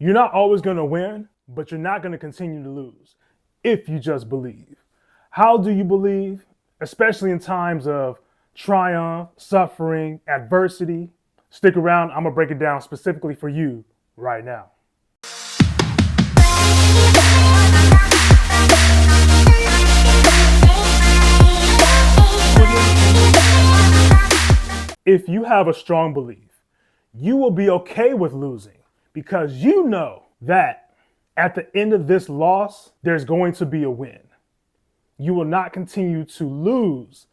You're not always going to win, but you're not going to continue to lose if you just believe. How do you believe? Especially in times of triumph, suffering, adversity. Stick around. I'm going to break it down specifically for you right now. If you have a strong belief, you will be okay with losing because you know that at the end of this loss, there's going to be a win. You will not continue to lose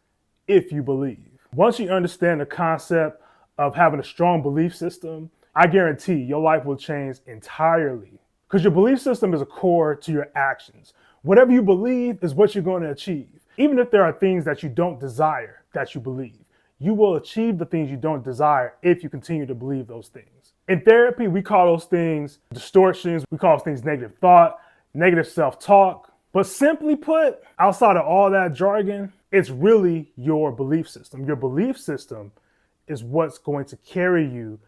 if you believe. Once you understand the concept of having a strong belief system, I guarantee your life will change entirely because your belief system is a core to your actions. Whatever you believe is what you're going to achieve. Even if there are things that you don't desire that you believe, you will achieve the things you don't desire if you continue to believe those things. In therapy, we call those things distortions. We call those things negative thought, negative self-talk. But simply put, outside of all that jargon, it's really your belief system. Your belief system is what's going to carry you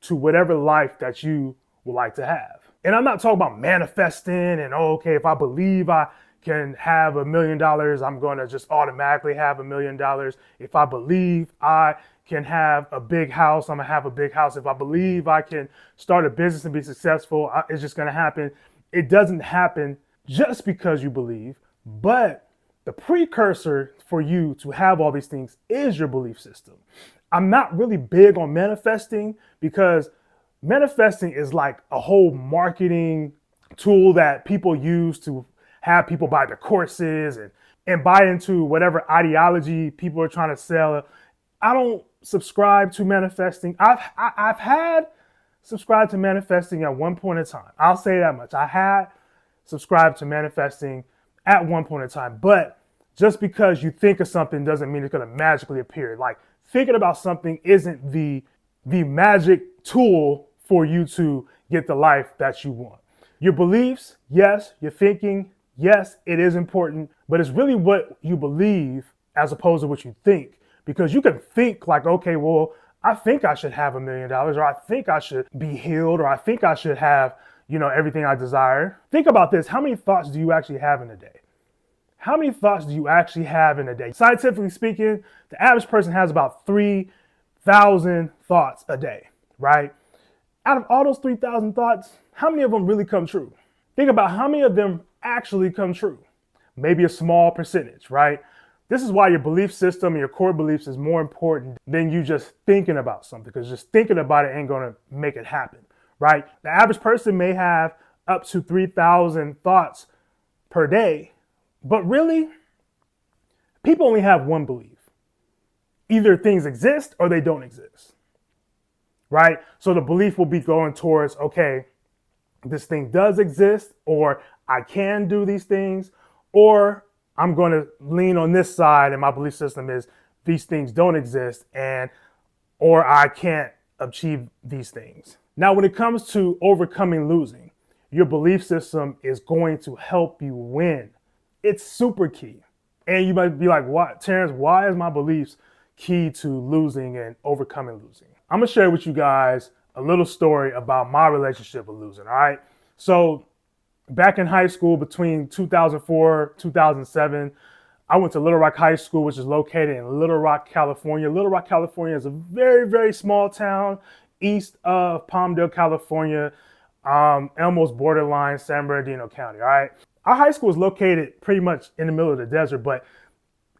to whatever life that you would like to have. And I'm not talking about manifesting and, okay, if I believe I can have $1 million, I'm going to just automatically have $1 million. If I believe I can have a big house, I'm going to have a big house. If I believe I can start a business and be successful, it's just going to happen. It doesn't happen just because you believe, but the precursor for you to have all these things is your belief system. I'm not really big on manifesting because manifesting is like a whole marketing tool that people use to have people buy the courses and buy into whatever ideology people are trying to sell. I don't subscribe to manifesting. I've had subscribed to manifesting at one point in time. I'll say that much. I had subscribed to manifesting at one point in time, but just because you think of something doesn't mean it's going to magically appear. Like thinking about something isn't the magic tool for you to get the life that you want. Your beliefs, yes. Your thinking, yes, it is important, but it's really what you believe as opposed to what you think. Because you can think like, okay, well, I think I should have $1 million, or I think I should be healed, or I think I should have, everything I desire. Think about this. How many thoughts do you actually have in a day? How many thoughts do you actually have in a day? Scientifically speaking, the average person has about 3,000 thoughts a day, right? Out of all those 3,000 thoughts, how many of them really come true? Think about how many of them actually come true. Maybe a small percentage, right? This is why your belief system and your core beliefs is more important than you just thinking about something, because just thinking about it ain't gonna make it happen, right? The average person may have up to 3,000 thoughts per day, but really, people only have one belief. Either things exist or they don't exist, right? So the belief will be going towards, okay, this thing does exist, or I can do these things, or I'm going to lean on this side and my belief system is these things don't exist or I can't achieve these things. Now, when it comes to overcoming losing, your belief system is going to help you win. It's super key. And you might be like, what, Terrence, why is my beliefs key to losing and overcoming losing? I'm going to share with you guys a little story about my relationship with losing, all right? So back in high school, between 2004, 2007, I went to Little Rock High School, which is located in Little Rock, California. Little Rock, California is a very, very small town east of Palmdale, California, almost borderline San Bernardino County, all right? Our high school is located pretty much in the middle of the desert, but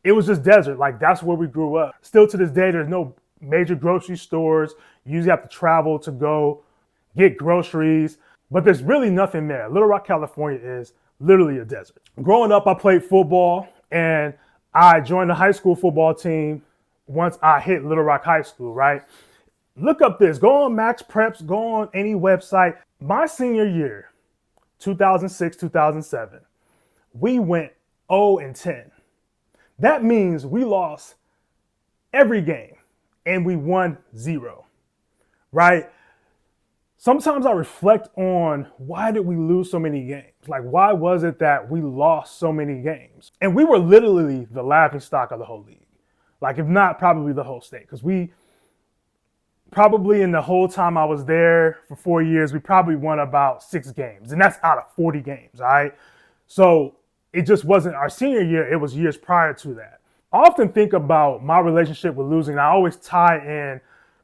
it was just desert. Like, that's where we grew up. Still to this day, there's no major grocery stores. You usually have to travel to go get groceries, but there's really nothing there. Little Rock, California is literally a desert. Growing up, I played football, and I joined the high school football team once I hit Little Rock High School, right? Look up this, go on Max Preps, go on any website. My senior year, 2006, 2007, we went 0-10. That means we lost every game and we won 0, right? Sometimes I reflect on why did we lose so many games? Like, why was it that we lost so many games? And we were literally the laughing stock of the whole league. Like, if not, probably the whole state, because we Probably in the whole time I was there for 4 years, we probably won about 6 games, and that's out of 40 games, all right? So it just wasn't our senior year, it was years prior to that. I often think about my relationship with losing. I always tie in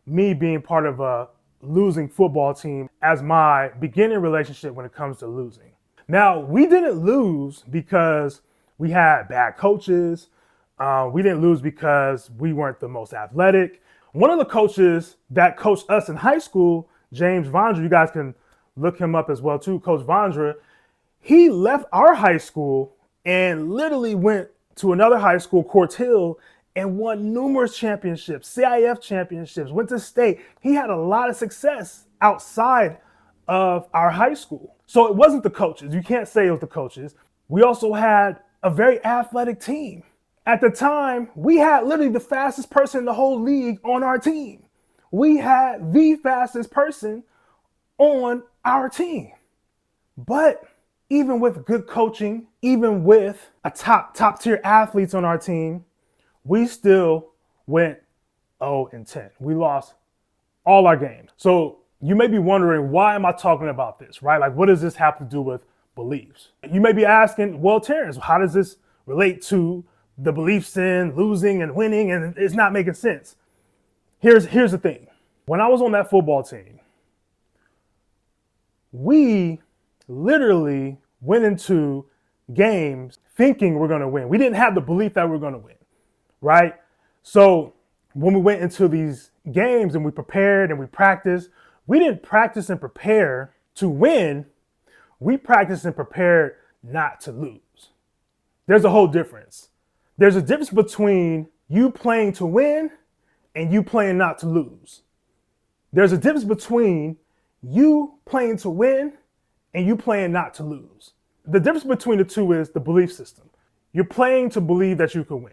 me being part of a losing football team as my beginning relationship when it comes to losing. Now, we didn't lose because we had bad coaches. We didn't lose because we weren't the most athletic. One of the coaches that coached us in high school, James Vondra, you guys can look him up as well too, Coach Vondra, he left our high school and literally went to another high school, Court Hill, and won numerous championships, CIF championships, went to state. He had a lot of success outside of our high school. So it wasn't the coaches. You can't say it was the coaches. We also had a very athletic team. At the time, we had literally the fastest person in the whole league on our team. We had the fastest person on our team. But even with good coaching, even with a top tier athletes on our team, we still went 0-10. We lost all our games. So you may be wondering, why am I talking about this, right? Like, what does this have to do with beliefs? You may be asking, well, Terrence, how does this relate to the beliefs in losing and winning? And it's not making sense. Here's the thing. When I was on that football team, we literally went into games thinking we're going to win. We didn't have the belief that we're going to win, right? So when we went into these games and we prepared and we practiced, we didn't practice and prepare to win. We practiced and prepared not to lose. There's a whole difference. There's a difference between you playing to win and you playing not to lose. There's a difference between you playing to win and you playing not to lose. The difference between the two is the belief system. You're playing to believe that you can win,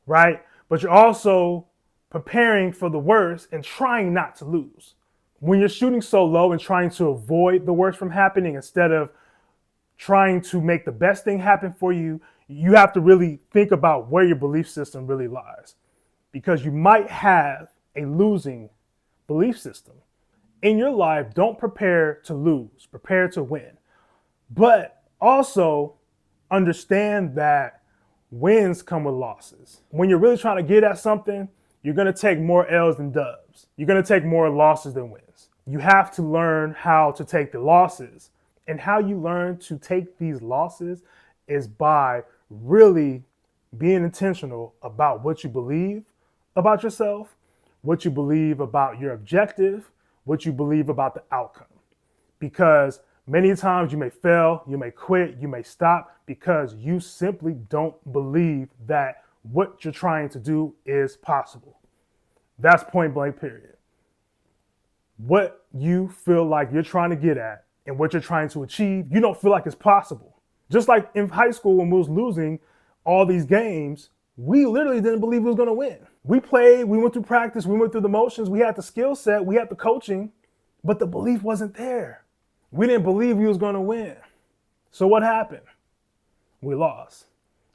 right? But you're also preparing for the worst and trying not to lose. When you're shooting so low and trying to avoid the worst from happening instead of trying to make the best thing happen for you, you have to really think about where your belief system really lies, because you might have a losing belief system. In your life, don't prepare to lose, prepare to win. But also understand that wins come with losses. When you're really trying to get at something, you're going to take more L's than dubs. You're going to take more losses than wins. You have to learn how to take the losses. And how you learn to take these losses is by really being intentional about what you believe about yourself, what you believe about your objective, what you believe about the outcome. Because many times you may fail, you may quit, you may stop because you simply don't believe that what you're trying to do is possible. That's point blank, period. What you feel like you're trying to get at and what you're trying to achieve, you don't feel like it's possible. Just like in high school when we was losing all these games, we literally didn't believe we was going to win. We played, we went through practice, we went through the motions, we had the skill set, we had the coaching, but the belief wasn't there. We didn't believe we was going to win. So what happened? We lost,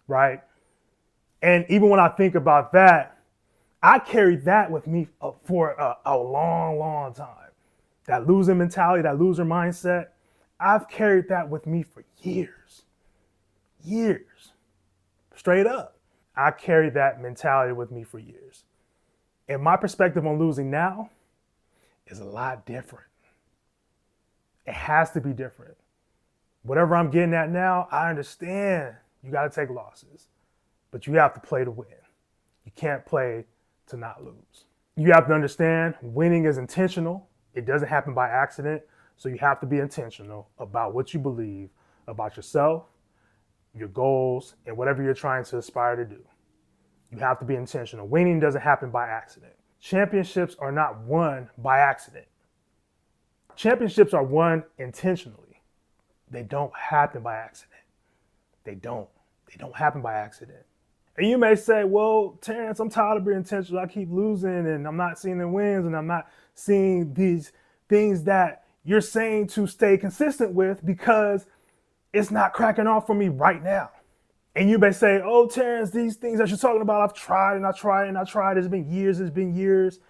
right? And even when I think about that, I carried that with me for a long, long time. That loser mentality, that loser mindset, I've carried that with me for years. Straight up. I carried that mentality with me for years. And my perspective on losing now is a lot different. It has to be different. Whatever I'm getting at now, I understand you got to take losses, but you have to play to win. You can't play to not lose. You have to understand winning is intentional. It doesn't happen by accident. So you have to be intentional about what you believe about yourself, your goals, and whatever you're trying to aspire to do. You have to be intentional. Winning doesn't happen by accident. Championships are not won by accident. Championships are won intentionally. They don't happen by accident. They don't happen by accident. And you may say, well, Terrence, I'm tired of being intentional. I keep losing and I'm not seeing the wins and I'm not seeing these things that you're saying to stay consistent with because it's not cracking off for me right now. And you may say, oh, Terrence, these things that you're talking about, I've tried and I tried and I tried. It's been years.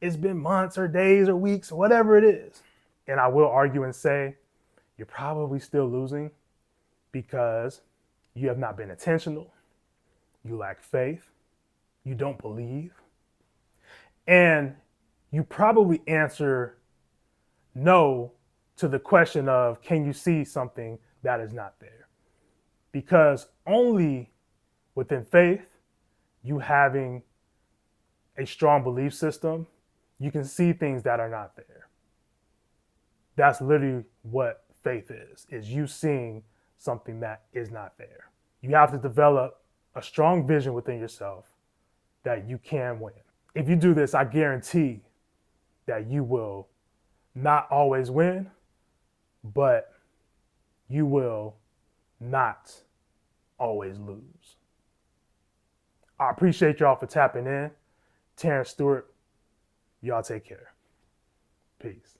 it's been months or days or weeks, whatever it is. And I will argue and say, you're probably still losing because you have not been intentional. You lack faith. You don't believe. And you probably answer no to the question of, can you see something that is not there? Because only within faith, you having a strong belief system, you can see things that are not there. That's literally what faith is you seeing something that is not there. You have to develop a strong vision within yourself that you can win. If you do this, I guarantee that you will not always win, but you will not always lose. I appreciate y'all for tapping in. Terrence, Stewart, y'all take care. Peace.